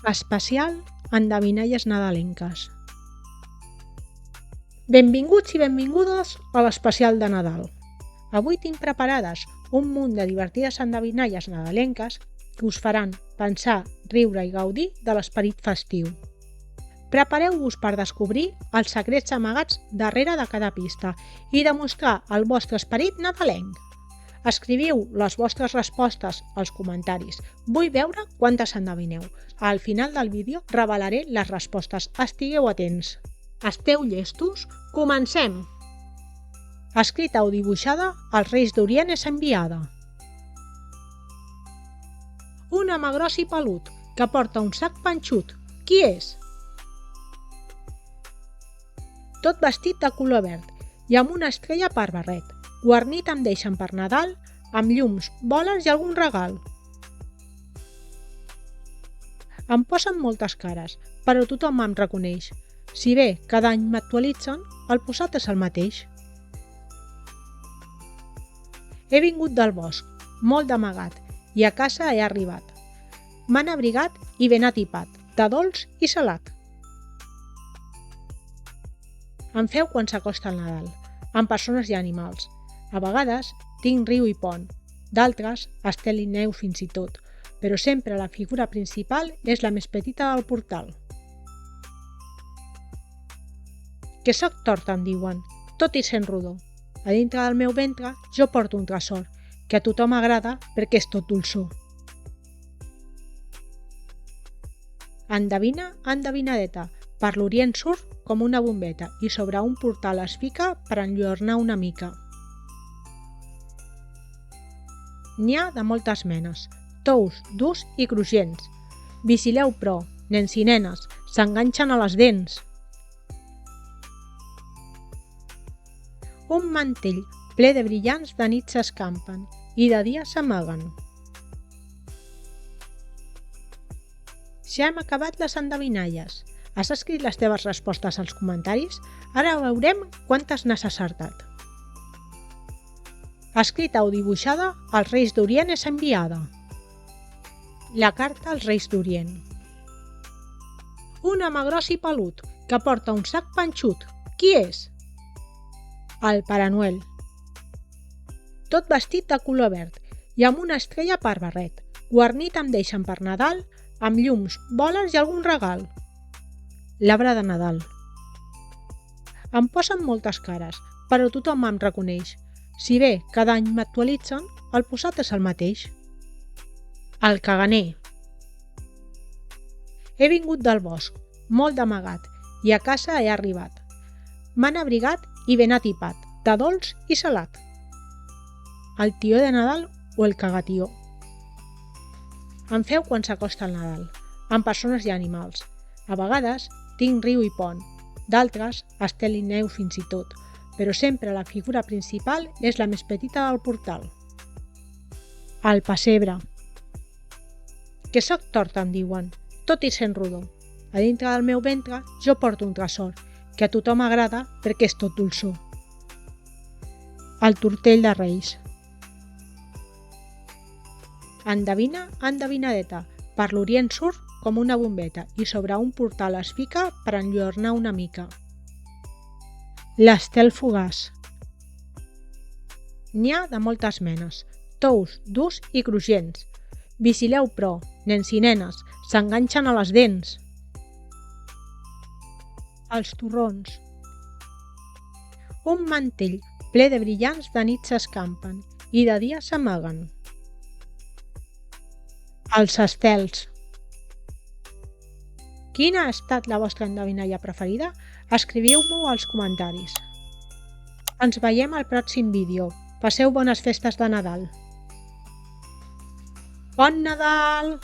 Especial endevinalles nadalenques. Benvinguts i benvingudes a l'especial de Nadal. Avui tinc preparades un munt de divertides endevinalles nadalenques que us faran pensar, riure i gaudir de l'esperit festiu. Prepareu-vos per descobrir els secrets amagats darrere de cada pista i demostrar el vostre esperit nadalenc. Escriviu les vostres respostes als comentaris. Vull veure quantes endevineu. Al final del vídeo revelaré les respostes. Estigueu atents. Esteu llestos? Comencem! Escrita o dibuixada, als Reis d'Orient és enviada. Un home gros i pelut que porta un sac panxut. Qui és? Tot vestit de color verd i amb una estrella per barret. Guarnit em deixen per Nadal, amb llums, boles i algun regal. Em posen moltes cares, però tothom em reconeix. Si bé cada any m'actualitzen, el posat és el mateix. He vingut del bosc, molt d'amagat, i a casa he arribat. M'han abrigat i ben atipat, de dolç i salat. Em feu quan s'acosta el Nadal, amb persones i animals. A vegades tinc riu i pont, d'altres estel i neu fins i tot, però sempre la figura principal és la més petita del portal. Que sóc tort, em diuen, tot i sent rodó. A dintre del meu ventre jo porto un tresor, que a tothom agrada perquè és tot dolçor. Endevina, endevinadeta, per l'Orient surt com una bombeta i sobre un portal es fica per enlluernar una mica. N'hi ha de moltes menes, tous, durs i cruixents. Vigileu però, nens i nenes, s'enganxen a les dents. Un mantell ple de brillants de nit s'escampen i de dia s'amaguen. Ja hem acabat les endevinalles. Has escrit les teves respostes als comentaris? Ara veurem quantes n'has acertat. Escrita o dibuixada, als Reis d'Orient és enviada. La carta als Reis d'Orient. Un home gros i pelut que porta un sac panxut. Qui és? El Pare Noel. Tot vestit de color verd i amb una estrella per barret. Guarnit em deixen per Nadal, amb llums, boles i algun regal. L'arbre de Nadal. Em posen moltes cares, però tothom em reconeix. Si bé cada any m'actualitzen, el posat és el mateix. El caganer. He vingut del bosc, molt d'amagat, i a casa he arribat. M'han abrigat i ben atipat, de dolç i salat. El tió de Nadal o el cagatió. Em feu quan s'acosta el Nadal, amb persones i animals. A vegades tinc riu i pont, d'altres estel i neu fins i tot, però sempre la figura principal és la més petita del portal. El pessebre. Que sóc tort, em diuen, tot i sent rodó. A dintre del meu ventre jo porto un tresor, que a tothom agrada perquè és tot dolçor. El tortell de Reis. Endevina, endevinadeta, per l'Orient surt com una bombeta i sobre un portal es fica per enlluernar una mica. L'estel fugaç. N'hi ha de moltes menes, tous, durs i cruixents. Vigileu però, nens i nenes, s'enganxen a les dents. Els torrons. Un mantell ple de brillants de nit s'escampen i de dia s'amaguen. Els estels. Quina ha estat la vostra endevinalla preferida? Escriviu-m'ho als comentaris. Ens veiem al pròxim vídeo. Passeu bones festes de Nadal. Bon Nadal!